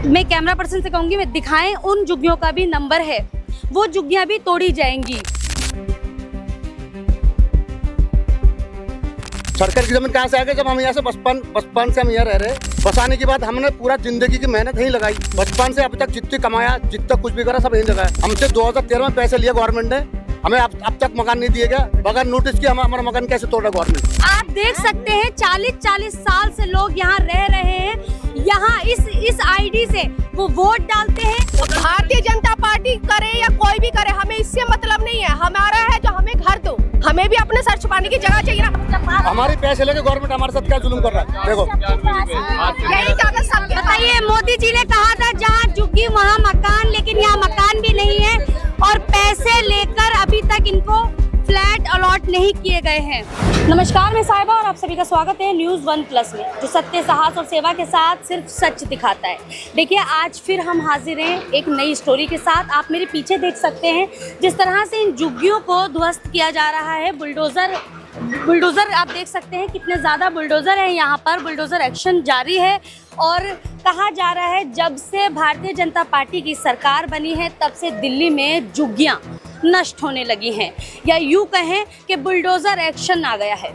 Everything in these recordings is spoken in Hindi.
मैं कैमरा पर्सन से कहूंगी मैं दिखाएं उन झुग्गियों का भी नंबर है, वो झुग्गियां भी तोड़ी जाएंगी। सरकार की जमीन कहाँ से आ गई? जब हम यहाँ से बचपन से हम यहाँ रह रहे, बसाने के बाद हमने पूरा जिंदगी की मेहनत यहीं लगाई। बचपन से अब तक जितनी कमाया, जितना कुछ भी करा, सब यहीं लगाया। हमसे 2013 में पैसे लिए गवर्नमेंट ने, हमें अब तक मकान नहीं दिए गया। बगैर नोटिस के हमारा मकान कैसे तोड़ा गवर्नमेंट? आप देख सकते हैं 40-40 साल से लोग यहाँ रह रहे हैं। यहाँ इस आईडी से वो वोट डालते हैं। भारतीय जनता पार्टी करे या कोई भी करे, हमें इससे मतलब नहीं है। हमारा है जो हमें घर दो, हमें भी अपने सर छुपाने की जगह चाहिए ना। हमारे पैसे लेके गवर्नमेंट हमारे साथ क्या जुल्म कर रहा है? देखो यही कागज सब। बताइए, मोदी जी ने कहा था जहाँ झुग्गी वहाँ मकान, लेकिन यहाँ मकान भी नहीं है और पैसे लेकर अभी तक इनको फ्लैट अलॉट नहीं किए गए हैं। नमस्कार, मैं साहिबा और आप सभी का स्वागत है न्यूज़ 1+ में, जो सत्य, साहस और सेवा के साथ सिर्फ सच दिखाता है। देखिए, आज फिर हम हाजिर हैं एक नई स्टोरी के साथ। आप मेरे पीछे देख सकते हैं जिस तरह से इन झुग्गियों को ध्वस्त किया जा रहा है। बुलडोज़र आप देख सकते हैं कितने ज़्यादा बुलडोज़र हैं यहाँ पर। बुलडोज़र एक्शन जारी है और कहा जा रहा है जब से भारतीय जनता पार्टी की सरकार बनी है तब से दिल्ली में झुग्गियाँ नष्ट होने लगी हैं, या यूँ कहें कि बुलडोज़र एक्शन आ गया है।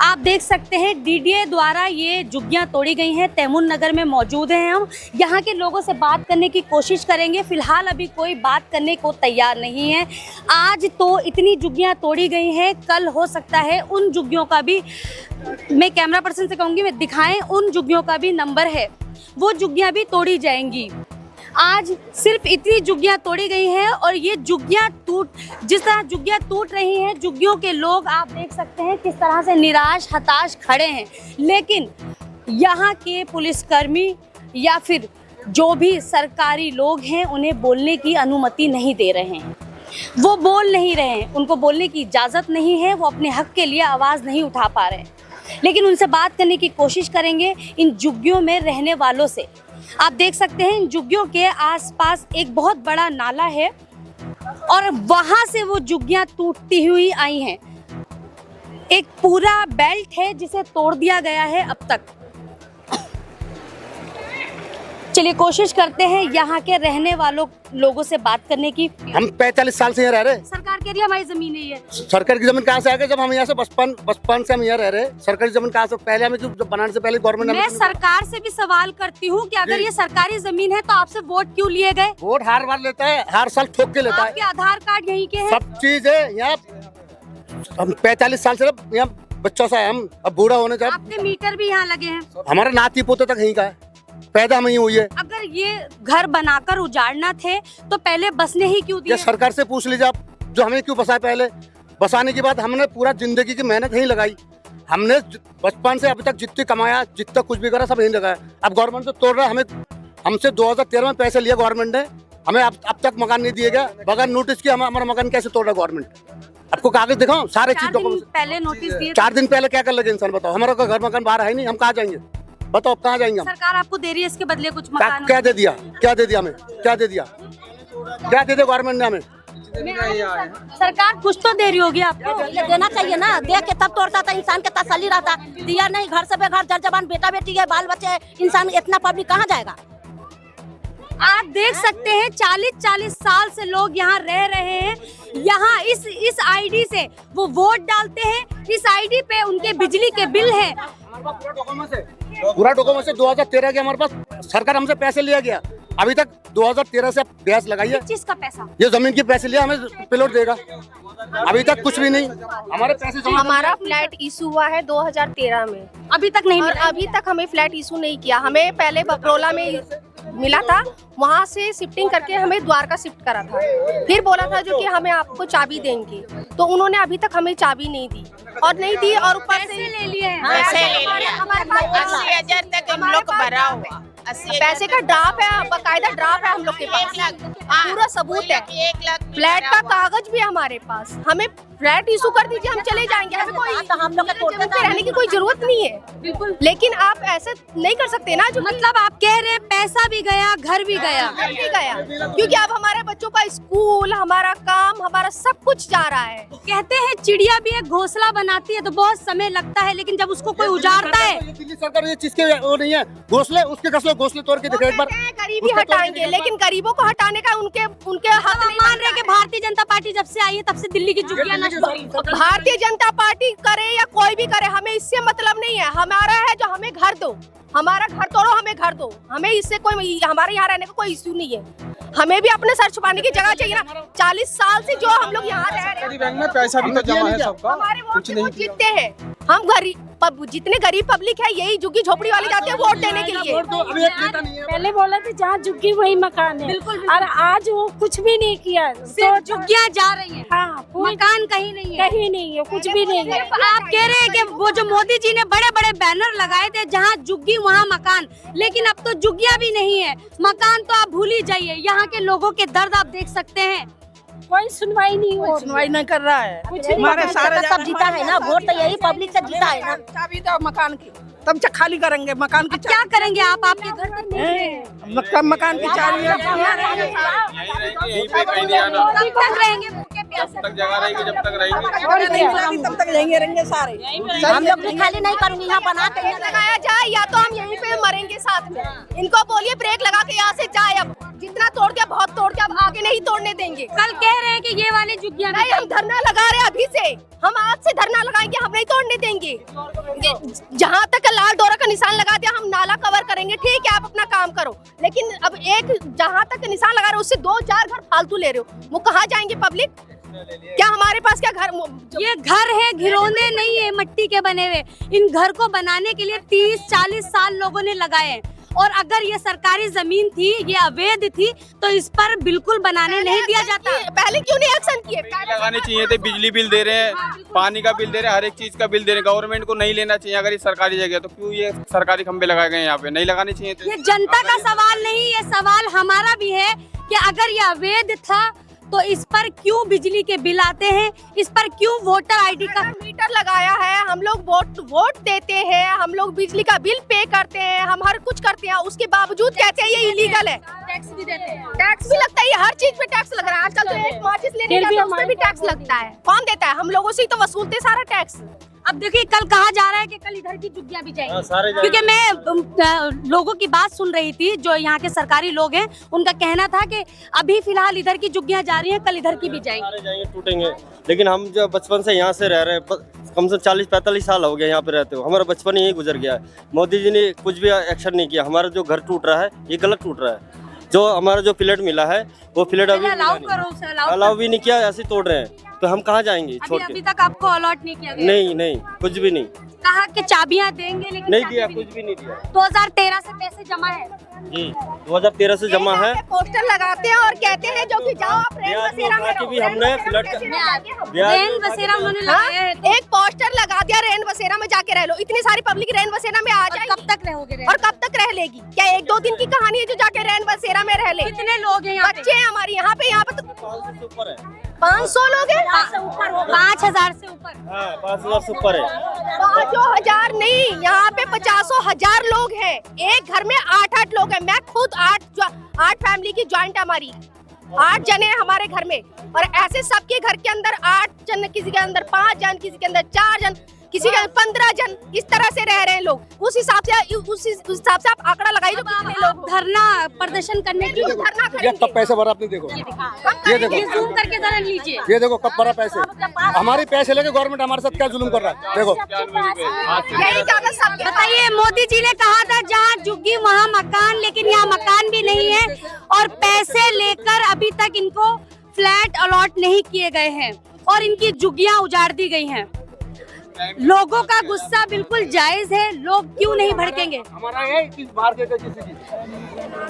आप देख सकते हैं डीडीए द्वारा ये झुग्गियाँ तोड़ी गई हैं। तैमूर नगर में मौजूद हैं हम, यहाँ के लोगों से बात करने की कोशिश करेंगे। फ़िलहाल अभी कोई बात करने को तैयार नहीं है। आज तो इतनी झुग्गियाँ तोड़ी गई हैं, कल हो सकता है उन झुग्गियों का भी, मैं कैमरा पर्सन से कहूँगी मैं दिखाएं उन झुग्गियों का भी नंबर है, वो झुग्गियाँ भी तोड़ी जाएंगी। आज सिर्फ इतनी झुग्गियाँ तोड़ी गई हैं और ये झुग्गियाँ जिस तरह झुग्गियाँ टूट रही हैं, झुग्गियों के लोग आप देख सकते हैं किस तरह से निराश हताश खड़े हैं। लेकिन यहाँ के पुलिसकर्मी या फिर जो भी सरकारी लोग हैं उन्हें बोलने की अनुमति नहीं दे रहे हैं। वो बोल नहीं रहे हैं, उनको बोलने की इजाज़त नहीं है, वो अपने हक के लिए आवाज़ नहीं उठा पा रहे हैं। लेकिन उनसे बात करने की कोशिश करेंगे इन झुग्गियों में रहने वालों से। आप देख सकते हैं इन झुग्गियों के आसपास एक बहुत बड़ा नाला है और वहां से वो झुग्गियां टूटती हुई आई हैं। एक पूरा बेल्ट है जिसे तोड़ दिया गया है अब तक। चलिए कोशिश करते हैं यहाँ के रहने वालों लोगों से बात करने की। हम 45 साल से यहाँ रह रहे। सरकार कह रही है हमारी जमीन है ये। सरकार की जमीन कहाँ से आ गई? जब हम यहाँ से बचपन से हम यहाँ रह रहे, सरकारी जमीन कहाँ से? पहले हमें जो बनाने से पहले गवर्नमेंट। मैं सरकार से भी सवाल करती हूँ कि अगर ये सरकारी जमीन है तो आपसे वोट क्यों लिए गए? वोट हर बार लेता है, हर साल ठोक के लेता है। आपके आधार कार्ड यहीं के हैं, सब चीज है यहाँ। हम 45 साल से यहाँ बच्चों से हम अब बूढ़ा होने जाए। आपके मीटर भी यहाँ लगे हैं। हमारा नाती पोते तक यहीं का है, पैदा हम यहीं हुई है। अगर ये घर बनाकर उजाड़ना थे तो पहले बसने ही क्यों दिए? ये सरकार से पूछ लीजिए आप, जो हमें क्यों बसाए। पहले बसाने के बाद हमने पूरा जिंदगी की मेहनत यहीं लगाई। हमने बचपन से अभी तक जितनी कमाया, जितना कुछ भी करा, सब यहीं लगाया। अब गवर्नमेंट तो तोड़ रहा है। हमसे 2013 में पैसे लिए गवर्नमेंट ने, हमें अब तक मकान नहीं दिए गया। बगैर नोटिस के हमारा मकान कैसे तोड़ रहा है गवर्नमेंट? आपको कागज दिखाओ, सारे चीज पहले नोटिस दिए। 4 दिन पहले क्या कर लगे इंसान? बताओ, हमारा कोई घर मकान बाहर है नहीं, हम कहाँ जाएंगे? बताओ अब कहाँ जाएंगे हम? सरकार आपको दे रही है इसके बदले कुछ मकान? क्या दे दिया? क्या दे दिया हमें? क्या दे दिया? क्या दे दिया गवर्नमेंट ने हमें? सरकार कुछ तो दे रही होगी आपको। देना चाहिए ना, देख के तब तोड़ता था, इंसान के तसल्ली रहता। दिया नहीं, घर से बेघर, जर जबान, बेटा बेटी है, बाल बच्चे, इंसान इतना पब्लिक कहाँ जाएगा? आप देख सकते हैं 40-40 साल से लोग यहाँ रह रहे हैं। यहाँ इस आईडी से वो वोट डालते हैं। इस आईडी पे उनके बिजली के बिल हैं। पूरा डॉक्यूमेंट से 2013 के हमारे पास सरकार हमसे पैसे लिया गया। अभी तक 2013 से ब्याज लगाई है। किस का पैसा? ये जमीन के पैसे लिया, हमें प्लॉट देगा। अभी तक कुछ भी नहीं, हमारे पैसे। हमारा फ्लैट इशू हुआ है 2013 में, अभी तक नहीं और मिला। अभी तक हमें फ्लैट इशू नहीं किया। हमें पहले बपरोला में मिला था, वहाँ से शिफ्टिंग करके हमें द्वारका शिफ्ट करा था। फिर बोला था जो कि हमें आपको चाबी देंगे, तो उन्होंने अभी तक हमें चाबी नहीं दी और ऊपर से ले लिए हैं। हमारे पास 80,000 तक हम लोग भरा हुआ। पैसे का ड्राफ्ट है, बकायदा ड्राफ्ट है हम लोग के पास, पूरा सबूत है। 1 लाख फ्लैट का कागज भी हमारे पास। हमें फ्लैट इशू कर दीजिए, हम चले जाएंगे, हमें कोई तो हम लोग जमीन पे रहने की कोई जरूरत नहीं है। बिल्कुल। लेकिन आप ऐसे नहीं कर सकते ना, जो मतलब आप कह रहे हैं पैसा भी गया, घर भी गया। घर भी गया, क्योंकि अब हमारे बच्चों का स्कूल, हमारा काम, हमारा सब कुछ जा रहा है। कहते हैं चिड़िया भी एक घोंसला बनाती है तो बहुत समय लगता है, लेकिन जब उसको कोई उजाड़ता है। ये दिल्ली सरकार ये चीज के वो नहीं है, घोंसले उसके कसले घोंसले तोड़ के देखो एक बार। गरीबी हटाएंगे, लेकिन गरीबों को हटाने का उनके हक नहीं। मान रहे कि भारतीय जनता पार्टी जब से आई है तब से दिल्ली की झुग्गियां नष्ट हो रही हैं। भारतीय जनता पार्टी करे या कोई भी करे, हमें इससे मतलब नहीं है। हमारा है जो हमें घर दो, हमारा घर तोड़ो, हमें घर दो, हमें इससे कोई, हमारे यहाँ रहने का कोई इश्यू नहीं है। हमें भी अपने सर छुपाने की जगह चाहिए ना। 40 साल से जो हम लोग यहाँ रह रहे हैं, बैंक में पैसा भी तो जमा है सबका, हमारे वोट कुछ से नहीं वो जीतते हैं। हम जितने गरीब पब्लिक है, यही झुग्गी झोपड़ी वाले जाते हैं वोट देने के लिए। पहले बोला था जहाँ झुग्गी वही मकान है, और आज वो कुछ भी नहीं किया, सिर्फ झुग्गियां जा रही हैं। हाँ, मकान कहीं नहीं है। कहीं नहीं है, कुछ भी नहीं है। आप कह रहे हैं कि वो जो मोदी जी ने बड़े बड़े बैनर लगाए थे, जहाँ झुग्गी वहाँ मकान, लेकिन अब तो झुग्गियां भी नहीं है, मकान तो आप भूल ही जाइए। यहाँ के लोगों के दर्द आप देख सकते हैं। कोई सुनवाई नहीं हो, सुनवाई नहीं कर रहा है। कुछ नहीं। हमारे सारे सब जीता है ना, वोट तो यही पब्लिक से जीता है ना। चाबी दो मकान की, तब से खाली करेंगे मकान की। क्या करेंगे आप? आपके घर तक नहीं है। मकान की चाबी यहीं पे कहीं नहीं आना, कब तक रहेंगे भूखे प्यासे? तक जगह रहेगी जब तक रहेगी। नहीं मिलेगी तब तक रहेंगे सारे। हम लोग भी खाली नहीं करूंगी, यहाँ बना के लगाया जाए, या तो हम यहीं पे मरेंगे साथ में। इनको बोलिए ब्रेक लगा के यहाँ से जाए। अब जितना तोड़ दिया बहुत तोड़ दिया, अब आगे नहीं तोड़ने देंगे। कल कह रहे हैं कि ये वाली झुग्गियां नहीं, हम धरना लगा रहे हैं अभी से, हम आज से धरना लगाएंगे, हम नहीं तोड़ने देंगे। जहाँ तक लाल डोरा का निशान लगा दिया, हम नाला कवर करेंगे, ठीक है, आप अपना काम करो। लेकिन अब एक जहाँ तक निशान लगा रहे हो, उससे 2-4 घर फालतू ले रहे हो, वो कहाँ जाएंगे पब्लिक? क्या हमारे पास क्या घर? ये घर है, घिरौने नहीं है मट्टी के बने हुए। इन घर को बनाने के लिए 30-40 साल लोगों ने लगाए हैं, और अगर ये सरकारी जमीन थी, ये अवैध थी, तो इस पर बिल्कुल बनाने नहीं दिया जाता। पहले क्यों नहीं एक्शन किए? लगाने चाहिए थे, बिजली बिल दे रहे हैं, पानी का बिल दे रहे हैं, हर एक चीज का बिल दे रहे हैं। गवर्नमेंट को नहीं लेना चाहिए अगर ये सरकारी जगह, तो क्यों ये सरकारी खंबे लगाए गए यहाँ पे? नहीं लगाने चाहिए थे। ये जनता का सवाल नहीं, ये सवाल हमारा भी है कि अगर ये अवैध था तो इस पर क्यों बिजली के बिल आते हैं, इस पर क्यों वोटर आईडी का मीटर लगाया है, हम लोग वोट देते हैं, हम लोग बिजली का बिल पे करते हैं, हम हर कुछ करते हैं, उसके बावजूद कहते हैं ये इलीगल है। टैक्स भी देते हैं। टैक्स भी लगता है, ये हर चीज पे टैक्स लग रहा है। आजकल तो एक माचिस लेने जाते हैं, उस पे भी टैक्स लगता है। कौन देता है? हम लोगों से ही तो वसूलते सारा टैक्स। अब देखिए कल कहा जा रहा है कि कल इधर की झुग्गियां भी जाएंगी, क्योंकि मैं लोगों की बात सुन रही थी, जो यहाँ के सरकारी लोग हैं, उनका कहना था कि अभी फिलहाल इधर की झुग्गियां जा रही हैं, कल इधर की भी जाएंगी। टूटेंगे, लेकिन हम जो बचपन से यहाँ से रह रहे हैं, कम से 40-45 साल हो गए यहाँ पे रहते हो, हमारा बचपन यही गुजर गया है। मोदी जी ने कुछ भी एक्शन नहीं किया। हमारा जो घर टूट रहा है, ये गलत टूट रहा है। जो हमारा जो फ्लैट मिला है, वो फ्लैट अभी अलाउ भी नहीं किया, ऐसे तोड़ रहे हैं, तो हम कहाँ जाएंगे छोड़ के? अभी तक आपको अलॉट नहीं किया गया? नहीं, कुछ भी नहीं कहा कि चाबियां देंगे, लेकिन नहीं दिया, कुछ भी नहीं दिया। 2013 से पैसे जमा है जी, 2013 से जमा है। पोस्टर लगाते हैं और कहते हैं जो कि जाओ आप रेन बसेरा में रहो। भी हमने फ्लैट रेन बसेरा उन्होंने लगाया है, एक पोस्टर लगा दिया, रेन बसेरा में जाके रह लो। इतनी सारी पब्लिक रेन बसेरा में आ जाएगी, कब तक रहोगे? और कब तक रह लेगी? क्या 1-2 दिन की कहानी है जो जाके रेन बसेरा में रह ले? कितने लोग हैं यहाँ पे? बच्चे हैं हमारे यहाँ पे तो 500 लोग हैं, 5000 से ऊपर। 5,000 से ऊपर है। 5,000 नहीं, यहाँ पे 50,000 लोग हैं। एक घर में 8-8 लोग हैं। मैं खुद 8 फैमिली की ज्वाइंट, हमारी 8 जने हैं हमारे घर में, और ऐसे सबके घर के अंदर 8 जन, किसी के अंदर 5 जन, किसी के अंदर 4 जन, किसी के 15 जन, इस तरह से रह रहे हैं लोग। उस हिसाब से आप आंकड़ा लगाइए जो कितने लोग धरना प्रदर्शन करने की धरना ये करेंगे। कब पैसे भरा आपने? देखो ये देखो, ये जूम करके जरा लीजिए। ये देखो कब भरा पैसे। हमारे पैसे लेके गवर्नमेंट हमारे साथ क्या जुल्म कर रहा है, देखो। यही ज्यादा सब बताइए, मोदी जी ने कहा था जहाँ झुग्गी वहाँ मकान, लेकिन यहाँ मकान भी नहीं है, और पैसे लेकर अभी तक इनको फ्लैट अलॉट नहीं किए गए हैं, और इनकी झुग्गियाँ उजाड़ दी गई हैं। लोगों का गुस्सा बिल्कुल जायज है, लोग क्यों नहीं भड़केंगे? हमारा है कि बाहर देते किसी की।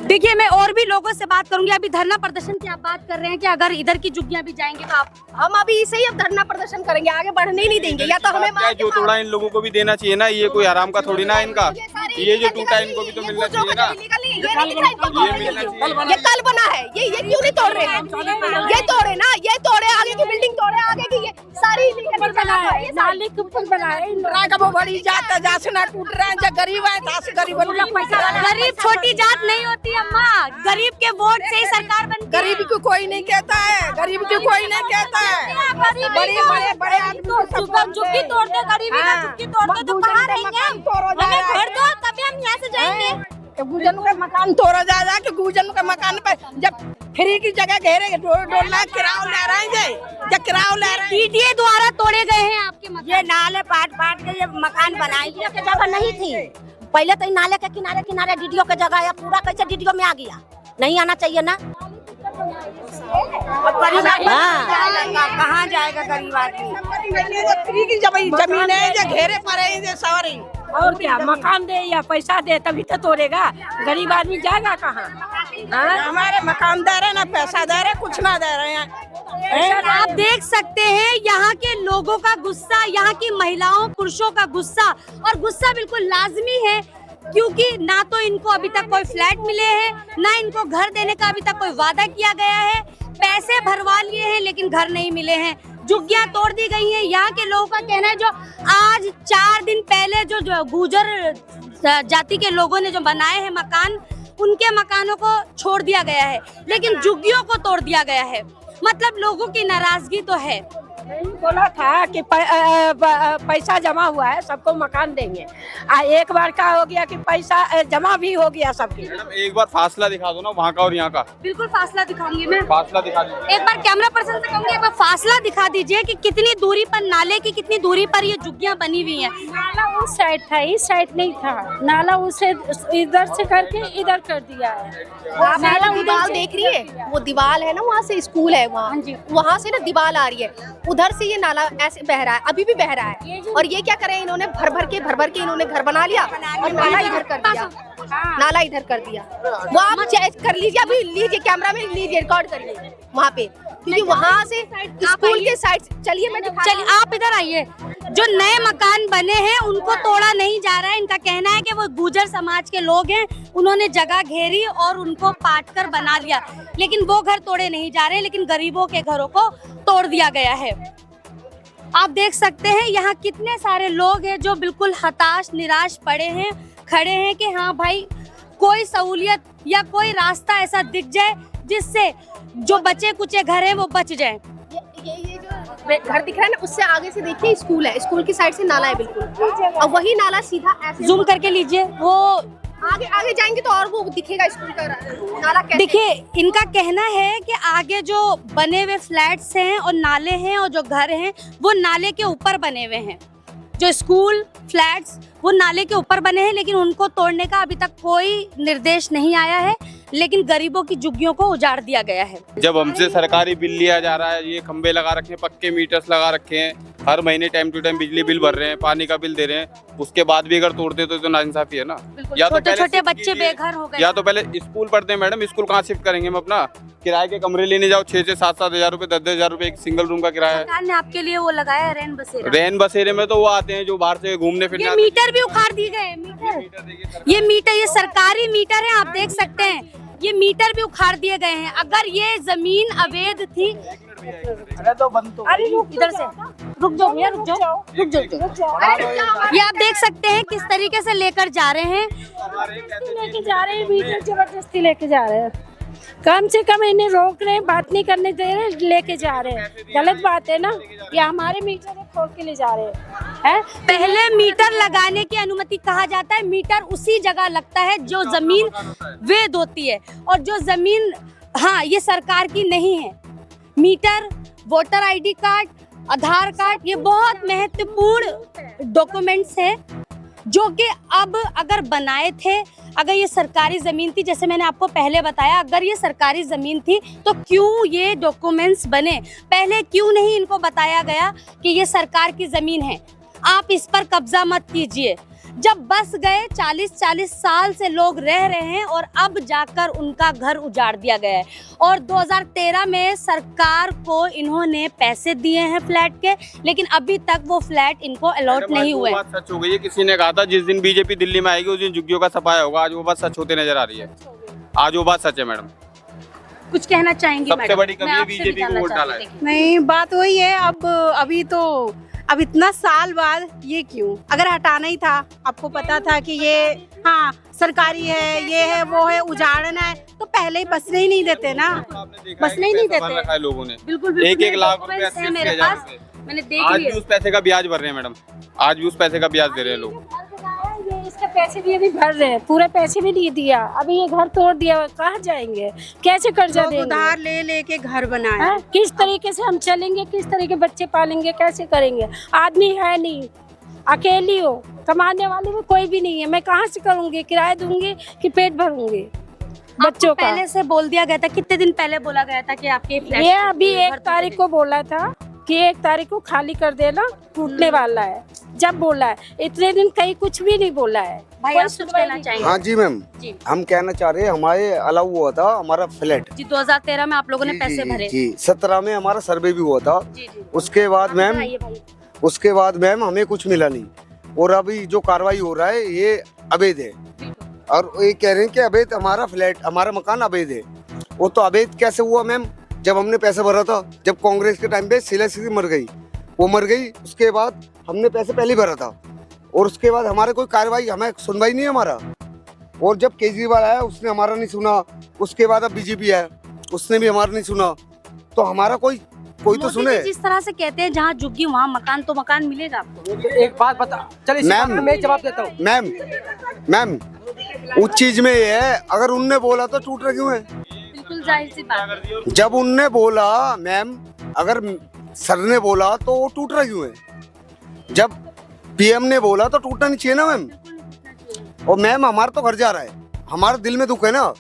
देखिए, मैं और भी लोगों से बात करूंगी। अभी धरना प्रदर्शन की आप बात कर रहे हैं कि अगर इधर की झुग्गियां भी जाएंगे तो आप? हम अभी इसे ही अब धरना प्रदर्शन करेंगे, आगे बढ़ने ही नहीं देंगे। या तो हमें क्या जो तोड़ा इन लोगों को भी देना चाहिए ना, ये कोई आराम का थोड़ी ना इनका। ये जो टूटा इनको भी तो मिलना चाहिए ना। ये कल बना है, ये क्यों नहीं तोड़ रहे हैं? ये तोड़े ना, ये तोड़े, आगे की बिल्डिंग तोड़े, आगे की ये सारी लीगल बनाया है, नाले के ऊपर बनाया है। टूट का वो बड़ी जात है जहाँ से ना टूट रहे हैं, जो गरीब है जहाँ से गरीब गरीब छोटी जात नहीं होती अम्मा, गरीब के वोट से ही सरकार बनती है। गरीब को कोई नहीं कहता है, गरीब को कोई नहीं कहता है। बड़े बड़े बड़े आदमी झुग्गी तोड़ दे, गरीबी का झुग्गी तोड़ दे तो कहाँ रहेंगे हम? हमें घर दो तभी हम यहाँ से जाएंगे। गुजन का मकान तोड़ा जा के गुजन का मकान पे जब फ्री की जगह घेरे 2 लाख किराया ले रहे हैं, जब किराया ले रहे हैं। पीटीए द्वारा तोड़े गए हैं आपके मकान। ये नाले पाट के ये मकान बनाई के जगह नहीं थी। पहले तो नाले के किनारे किनारे डीडीओ के जगह है, पूरा कैसे डीडीओ में आ गया? नहीं आना चाहिए ना। कहाँ जाएगा गरीब आदमी? फ्री की जमीन है जो घेरे पड़े हैं सवारी। और क्या, मकान दे या पैसा दे तभी तो तोड़ेगा, गरीब आदमी जाएगा कहाँ? हमारे मकान दे रहे ना पैसा दे रहे, कुछ ना दे रहे हैं। आप देख सकते हैं यहाँ के लोगों का गुस्सा, यहाँ की महिलाओं पुरुषों का गुस्सा, और गुस्सा बिल्कुल लाजमी है क्योंकि ना तो इनको अभी तक कोई फ्लैट मिले हैं, ना इनको घर देने का अभी तक कोई वादा किया गया है। पैसे भरवा लिए हैं लेकिन घर नहीं मिले हैं, झुग्गियां तोड़ दी गई हैं। यहाँ के लोगों का कहना है जो आज 4 दिन पहले जो गुर्जर जाति के लोगों ने जो बनाए हैं मकान, उनके मकानों को छोड़ दिया गया है लेकिन झुग्गियों को तोड़ दिया गया है। मतलब लोगों की नाराजगी तो है। बोला था कि पैसा जमा हुआ है, सबको मकान देंगे। एक बार का हो गया कि पैसा जमा भी हो गया सबके। मैडम एक बार फासला दिखा दो ना वहाँ का और यहाँ का। बिल्कुल फासला दिखाऊंगी मैं, फासला दिखा दीजिए। एक बार कैमरा पर्सन से कहूंगी एक बार फासला दिखा दीजिए कि कितनी दूरी पर, नाले की कितनी दूरी पर ये झुग्गियां बनी हुई हैं। नाला उस साइड था, इस साइड नहीं था। नाला उसे इधर से करके इधर कर दिया है। नाला दीवार देख रही है, वो दीवार है ना, वहाँ से स्कूल है, वहाँ से ना दीवार आ रही है, उधर से ये नाला ऐसे बह रहा है, अभी भी बह रहा है। और ये क्या करे, इन्होंने भर भर के इन्होंने घर बना लिया और नाला इधर कर दिया, नाला इधर कर दिया। वो आप चेक कर लीजिए, अभी लीजिए कैमरा में, लीजिए रिकॉर्ड करिए वहाँ पे, क्योंकि वहाँ से स्कूल के साइड। चलिए मैं चलिए आप इधर आइए। जो नए मकान बने हैं उनको तोड़ा नहीं जा रहा है। इनका कहना है कि वो गुर्जर समाज के लोग हैं, उन्होंने जगह घेरी और उनको पाट कर बना लिया, लेकिन वो घर तोड़े नहीं जा रहे, लेकिन गरीबों के घरों को तोड़ दिया गया है। आप देख सकते हैं यहाँ कितने सारे लोग हैं जो बिल्कुल हताश निराश पड़े हैं, खड़े हैं कि हाँ भाई कोई सहूलियत या कोई रास्ता ऐसा दिख जाए जिससे जो बचे कुचे घर हैं वो बच जाएं। ये जो घर दिख रहा है ना, उससे आगे से देखिए स्कूल है, स्कूल की साइड से नाला है बिल्कुल, और वही नाला सीधा ऐसे जूम करके लीजिए, वो आगे जाएंगे तो और वो दिखेगा स्कूल का नाला कैसे। देखिए इनका कहना है कि आगे जो बने हुए फ्लैट्स हैं और नाले हैं और जो घर हैं वो नाले के ऊपर बने हुए हैं। जो स्कूल फ्लैट्स वो नाले के ऊपर बने हैं, लेकिन उनको तोड़ने का अभी तक कोई निर्देश नहीं आया है, लेकिन गरीबों की झुग्गियों को उजाड़ दिया गया है। जब हमसे सरकारी बिल लिया जा रहा है, ये खंबे लगा रखे हैं, पक्के मीटर्स लगा रखे हैं, हर महीने टाइम टू टाइम बिजली बिल भर रहे हैं, पानी का बिल दे रहे हैं, उसके बाद भी अगर तोड़ते तो नाइंसाफी है ना। या तो छोटे बच्चे बेघर हो गए, या तो पहले स्कूल पढ़ते हैं मैडम, स्कूल कहाँ शिफ्ट करेंगे हम अपना? किराए के कमरे लेने जाओ, 6-6, 7-7 हजार रुपए, 10-10 हजार रुपए एक सिंगल रूम का किराया है। सरकार ने आपके लिए वो लगाया रैन बसेरा। रैन बसेरे में तो वो आते हैं जो बाहर से घूमने फिरने। ये मीटर भी उखाड़ दिए गए, मीटर ये सरकारी मीटर है, आप देख सकते हैं ये मीटर भी उखाड़ दिए गए हैं। अगर ये जमीन अवैध थी, अरे तो बंद तो इधर से रुक जाओ भैया, रुक जाओ। ये आप देख सकते हैं किस तरीके से लेकर जा रहे हैं, लेके जा रहे हैं, मीटर जबरदस्ती लेके जा रहे हैं। कम से कम इन्हें रोक रहे हैं, बात नहीं करने दे रहे, लेके जा रहे हैं। गलत बात है ना, ये हमारे मीटर खोल के ले जा रहे हैं। पहले मीटर लगाने की अनुमति कहा जाता है, मीटर उसी जगह लगता है जो जमीन वैध होती है, और जो जमीन हाँ ये सरकार की नहीं है। मीटर, वोटर आईडी कार्ड, आधार कार्ड, ये बहुत महत्वपूर्ण डॉक्यूमेंट्स हैं जो कि अब अगर बनाए थे, अगर ये सरकारी ज़मीन थी, जैसे मैंने आपको पहले बताया, अगर ये सरकारी ज़मीन थी तो क्यों ये डॉक्यूमेंट्स बने? पहले क्यों नहीं इनको बताया गया कि ये सरकार की ज़मीन है, आप इस पर कब्जा मत कीजिए? जब बस गए 40-40 साल से लोग रह रहे हैं और अब जाकर उनका घर उजाड़ दिया गया है। और 2013 में सरकार को इन्होंने पैसे दिए हैं फ्लैट के, लेकिन अभी तक वो फ्लैट इनको अलॉट नहीं हुए। बात सच हो गई है, किसी ने कहा था जिस दिन बीजेपी दिल्ली में आएगी उस दिन झुग्गियों का सफाया होगा। आज वो बात सच होती नजर आ रही है, आज वो बात सच है मैडम। कुछ कहना चाहेंगी सबसे मैडम? बड़ी कमी मैं है आपसे भी बीजेपी को जानना वोट चाहती डाला हूँ, है। देखिए। नहीं, बात वही है। अब इतना साल बाद ये क्यों? अगर हटाना ही था, आपको पता था कि ये हाँ सरकारी है, ये है, वो है, उजाड़ना है, तो पहले ही बसने ही नहीं देते ना। आपने देखा है बसने ही कि नहीं पैसा भर देते। रखा है लोगों ने। बिल्कुल बिल्कुल, एक मेरे लाख documents रुपए हैं 80 मेरे 80,000 पास, रुपए। मैंने देख आज लिए। भी उस पैसे का ब्याज भर रहे हैं मैडम, आज भी उस पैसे का ब्याज दे रहे हैं लोग। ये इसके पैसे भी अभी भर रहे हैं, पूरे पैसे भी नहीं दिया, अभी ये घर तोड़ दिया, कहाँ जाएंगे, कैसे कर्जा लोग देंगे? उधार ले लेके घर बनाए। हाँ? किस तरीके से हम चलेंगे, किस तरह के बच्चे पालेंगे, कैसे करेंगे? आदमी है नहीं, अकेली हो, कमाने वाले भी कोई भी नहीं है, मैं कहाँ से करूँगी? किराया दूंगी कि पेट भरूंगी बच्चों का? पहले से बोल दिया गया था, कितने दिन पहले बोला गया था कि आपके फ्लैट ये अभी 1 तारीख को बोला था कि 1 तारीख को खाली कर देना, टूटने वाला है। जब बोला है, इतने दिन कहीं कुछ भी नहीं बोला है। भाई कोई आप कुछ सुनवाई कहना नहीं। चाहेंगे? हाँ जी मैम, जी हम कहना चाह रहे हैं हमारे अलाउ हुआ था हमारा फ्लैट। जी 2013 में आप लोगों ने जी, पैसे जी, भरे। जी 17 में हमारा सर्वे भी हुआ था। जी जी। उसके बाद आप मैम बताइए भाई। उसके बाद मैम हमें कुछ मिला नहीं, और अभी जो कार्रवाई हो रहा है ये अवैध है, और ये कह रहे हैं कि अवैध हमारा फ्लैट, हमारा मकान अवैध है। वो तो अवैध कैसे हुआ मैम? जब हमने पैसे भरा था, जब कांग्रेस के टाइम पे शीला सिंह मर गई, वो मर गई, उसके बाद हमने पैसे पहले ही भरा था, और उसके बाद हमारे कोई कार्रवाई, हमें सुनवाई नहीं है हमारा। और जब केजरीवाल आया उसने हमारा नहीं सुना, उसके बाद अब बीजेपी आया उसने भी हमारा नहीं सुना, तो हमारा कोई तो मोदी सुने। जी जिस तरह से कहते हैं जहाँ झुग्गी वहाँ मकान, तो मकान मिलेगा आपको? एक बात बता, चल इसी बात पे मैं जवाब देता हूँ। मैम उस चीज में ये है, अगर उनने बोला तो टूट रहे क्यों है? बिल्कुल जाहिर सी बात है। जब उनने बोला मैम, अगर सर ने बोला तो वो टूट रहा क्यों है? जब पीएम ने बोला तो टूटना नहीं चाहिए ना मैम। और मैम हमारा तो घर जा रहा है, हमारे दिल में दुख है ना,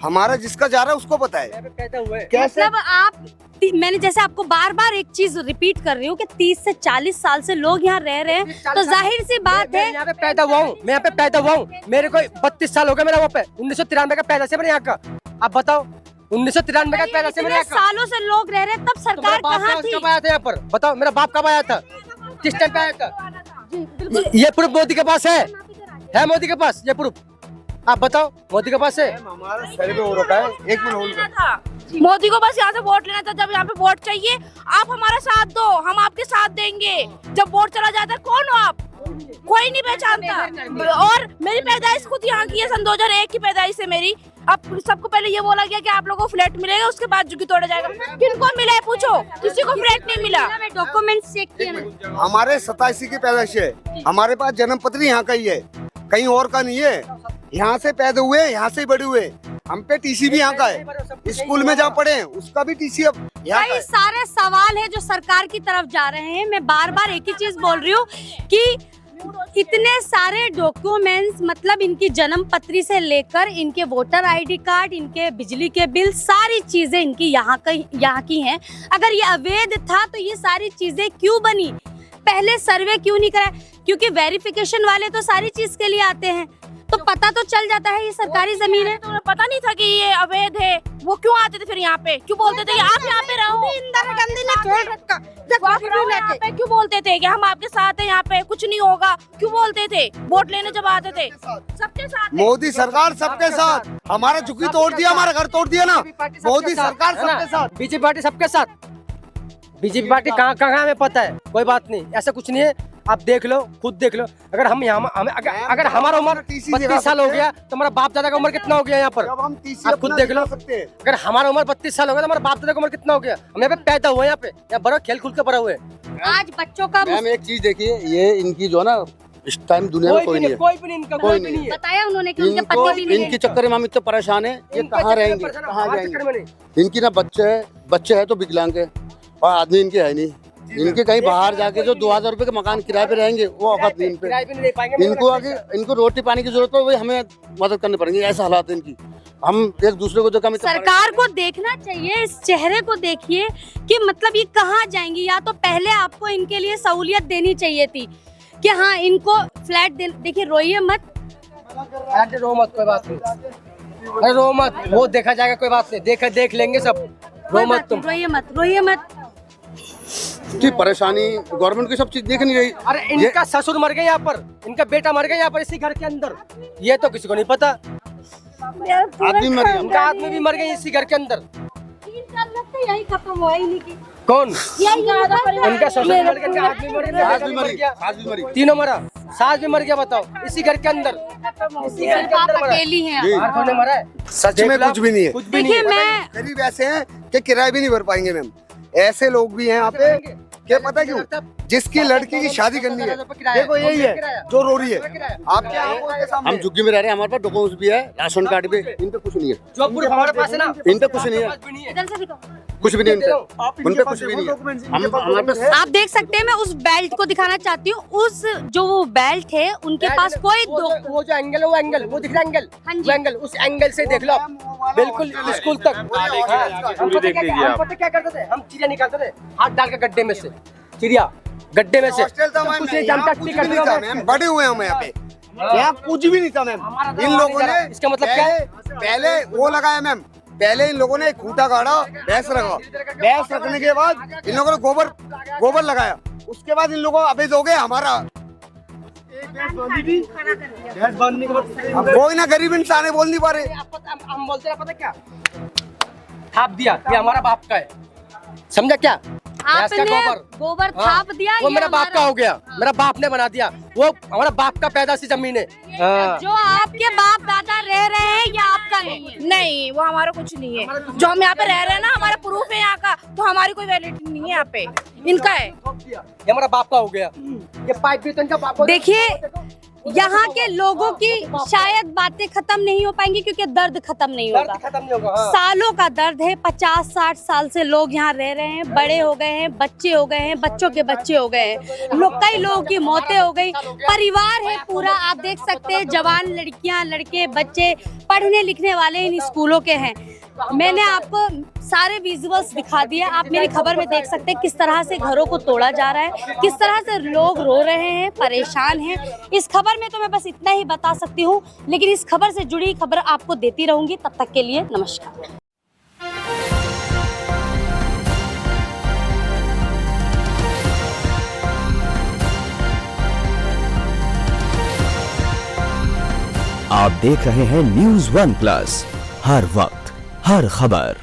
हमारा जिसका जा रहा है उसको पता है। कैसे? मतलब आप, मैंने जैसे आपको बार बार एक चीज रिपीट कर रही हूँ कि 30 से 40 साल से लोग यहाँ रह रहे हैं, तो जाहिर सी बात है। मैं यहाँ पे पैदा हुआ हूँ, मैं यहाँ पे पैदा हुआ हूँ, मेरे को 32 साल हो गए मेरा वहाँ पे। 1993 का पैदा से मैंने यहाँ का, आप बताओ 1993 का पैदा से मैंने यहाँ का। सालों से लोग रह रहे हैं, तब तो मेरा सरकार बाप कहाँ थी? कब आया था यहाँ पर? बताओ मेरा बाप कब आया था, किस टाइम पे आया था? ये प्रूफ मोदी के पास है मोदी के पास ये प्रूफ? आप बताओ, मोदी के पास है? हमारा सर्वे हो रखा है, एक मिनट होल्ड कर। मोदी को बस यहाँ से वोट लेना था। जब यहाँ पे वोट चाहिए, आप हमारा साथ दो, हम आपके साथ देंगे। जब वोट चला जाता है, कौन हो आप? कोई नहीं पहचानता। और मेरी पैदाइश खुद यहाँ की है, सन 2001 की पैदाइश है मेरी। अब सबको पहले ये बोला गया कि आप लोगों को फ्लैट मिलेगा, उसके बाद झुग्गी तोड़ा जाएगा। किनको मिला है पूछो, किसी को फ्लैट नहीं मिला। डॉक्यूमेंट्स चेक किए ना। हमारे 87 की पैदाइश है, हमारे पास जन्म पत्री यहाँ का ही है, कहीं और का नहीं है। यहाँ से पैदा हुए, यहाँ से बड़े हुए, हम पे टीसी भी यहाँ का है, स्कूल में जहाँ पढ़े हैं उसका भी टीसी अब यहाँ का कई है। सारे सवाल है जो सरकार की तरफ जा रहे हैं। मैं बार बार एक ही चीज बोल रही हूँ कि इतने सारे डॉक्यूमेंट्स, मतलब इनकी जन्म पत्री से लेकर इनके वोटर आईडी कार्ड, इनके बिजली के बिल, सारी चीजें इनकी यहाँ की हैं। अगर ये अवैध था तो ये सारी चीजें क्यों बनी? पहले सर्वे क्यों नहीं कराया? क्योंकि वेरिफिकेशन वाले तो सारी चीज के लिए आते हैं, तो पता तो चल जाता है ये सरकारी जमीन है। तो उन्हें पता नहीं था कि ये अवैध है, वो क्यों आते थे फिर यहाँ पे? क्यों बोलते थे कि आप यहाँ पे रहो? इंदिरा गांधी ने छोड़ रखा। जब आप रहो यहाँ पे, क्यों बोलते थे कि हम आपके साथ हैं, यहाँ पे कुछ नहीं होगा? क्यों बोलते थे? वोट लेने जब आते थे सबके साथ। मोदी सरकार सबके साथ, हमारा झुग्गी तोड़ दिया, हमारा घर तोड़ दिया ना। मोदी सरकार सबके साथ, बीजेपी पार्टी सबके साथ। बीजेपी पार्टी कहाँ कहाँ हमें पता है, कोई बात नहीं, ऐसा कुछ नहीं है। आप देख लो, खुद देख लो। अगर हम यहाँ अगर हमारा उम्र 32 साल हो गया तो हमारा बाप दादा का उम्र कितना हो गया यहाँ पर? जब हम टीसी आप खुद अपना देख लो। दिखा सकते हैं। अगर हमारा उम्र 32 साल हो गया तो हमारा बाप दादा का उम्र कितना हो गया? हम यहाँ पे पैदा हुए, यहाँ पे यहाँ बड़ा खेल खुल के बड़ा हुए। आज बच्चों का मैम एक चीज देखिए, ये इनकी जो है ना, इस टाइम दुनिया में कोई नहीं है, कोई भी नहीं, इनका कोई कोई भी नहीं नहीं है। बताया उन्होंने कि उनके इनको पति भी नहीं इनके चक्कर में हम इतने परेशान हैं, ये कहाँ रहेंगे, कहाँ जाएंगे? इनकी ना बच्चे है तो विकलांग है, और आदमी इनके है नहीं। इनके कहीं बाहर जाके जो 2000 रुपए के मकान किराए पे रहेंगे, वो औकात नहीं इन पे। इनको आगे इनको रोटी पानी की जरूरत है, वही हमें मदद करनी पड़ेगी। ऐसा हालात है इनकी, हम एक दूसरे को जो कम। सरकार को देखना चाहिए, इस चेहरे को देखिए कि मतलब ये कहाँ जाएंगी। या तो पहले आपको इनके लिए सहूलियत देनी चाहिए थी कि हाँ इनको फ्लैट दे। देखिए रोइए मत, रो मत, कोई बात नहीं, अरे रो मत, वो देखा जाएगा, कोई बात नहीं, देख लेंगे सब। रो मत तुम, रोइए मत। की परेशानी गवर्नमेंट की सब चीज देख नहीं रही। अरे इनका ससुर मर गया यहाँ पर, इनका बेटा मर गया यहाँ पर इसी घर के अंदर, ये तो किसी को नहीं पता। आदमी मर गया। उनका आदमी भी मर गए इसी घर के अंदर। 3 साल लगते यही खत्म हुआ ही नहीं की। कौन? उनका उनका ससुर मर गया, आदमी मर गया, सास बेटा भी भी मर मरी, गया, सास भी मरी। तीनों मरा, सास भी मर गया। बताओ इसी घर के अंदर, इसी घर के आप अंदर मरा है। अकेली हैं। जी। बाहर थोड़े मरा है। सच देख में लो, कुछ भी नहीं है। कुछ भी नहीं देखिए है। मैं गरीब ऐसे हैं कि किराया भी नहीं भर पाएंगे मैम। ऐसे लोग भी हैं यहाँ पे, क्या पता क्यों? जिसकी लड़की की शादी करनी है, देखो यही है जो रो रही है। आप क्या हम झुग्गी में रह रहे हैं, हमारे पास डॉक्यूमेंट्स भी है, राशन कार्ड भी, इन पे कुछ नहीं है, जोधपुर हमारे पास है ना, इन पे कुछ नहीं है, इधर से दिखाओ। कुछ भी नहीं इनपे, उनपे कुछ भी नहीं है। हम हमारे पास आप देख सकते हैं, मैं उस बेल्ट को दिखाना चाहती हूँ। उस जो वो बेल्ट है उनके पास कोई वो जो एंगल है, वो एंगल, वो दिख रहा है एंगल, हाँ जी। वो एंगल, उस एंगल से देख लो आप, बिल्कुल स्कूल तक। हम पता क्या करते थे? हम चिड़िया निकालते थे हाथ डाल के गड्ढे में से, चिड़िया गड्ढे में से। हॉस्टल था मैम, कुछ नहीं यहाँ जानता, कुछ टिकट भी नहीं था मैम, बड़े हुए हम यहाँ पे, यहाँ कुछ भी नहीं था मैम। इन लोगों ने इसका मतलब क्या है? पहले वो लगाया मैम, पहले इन लोगों ने एक खूंटा गाड़ा, भैंस रखा, भैंस रखने के बाद इन लोगों ने गोबर लगाया, उसके बाद इन लोगों को अवैध हो गया हमारा। अब कोई ना गरीब इंसान है, बोल नहीं पा रहे। हम बोलते हैं पता क्या, थाप दिया ये हमारा बाप का है, समझा क्या? भैंस का आपने गोबर हाँ, थाप दिया, वो ये मेरा बाप का हमारा- हो गया, मेरा बाप ने बना दिया, वो हमारा बाप का पैदाशी जमीन है। हाँ। जो आपके बाप दादा रह रहे हैं ये आपका नहीं है। नहीं, वो हमारा कुछ नहीं है। जो हम यहाँ पे रह रहे हैं ना, हमारा प्रूफ है यहाँ का, तो हमारी कोई वैलिडिटी नहीं है यहाँ पे, इनका है। ये हमारा बाप का हो गया, ये पाइप भी तो इनका बाप। देखिए, यहाँ के लोगों की शायद बातें खत्म नहीं हो पाएंगी क्योंकि दर्द खत्म नहीं होगा। दर्द खत्म नहीं होगा। हाँ। सालों का दर्द है, 50-60 साल से लोग यहाँ रह रहे हैं, बड़े हो गए हैं, बच्चे हो गए हैं, बच्चों के बच्चे हो गए हैं, कई लोगों की मौतें हो गई, परिवार है पूरा। आप देख सकते हैं, जवान लड़कियां, लड़के, बच्चे, पढ़ने लिखने वाले इन स्कूलों के हैं। मैंने आपको सारे विजुअल्स दिखा दिए, आप मेरी खबर में देख सकते हैं किस तरह से घरों को तोड़ा जा रहा है, किस तरह से लोग रो रहे हैं, परेशान हैं। इस खबर में तो मैं बस इतना ही बता सकती हूँ, लेकिन इस खबर से जुड़ी खबर आपको देती रहूंगी। तब तक के लिए नमस्कार। आप देख रहे हैं News One Plus, हर वक्त हर खबर।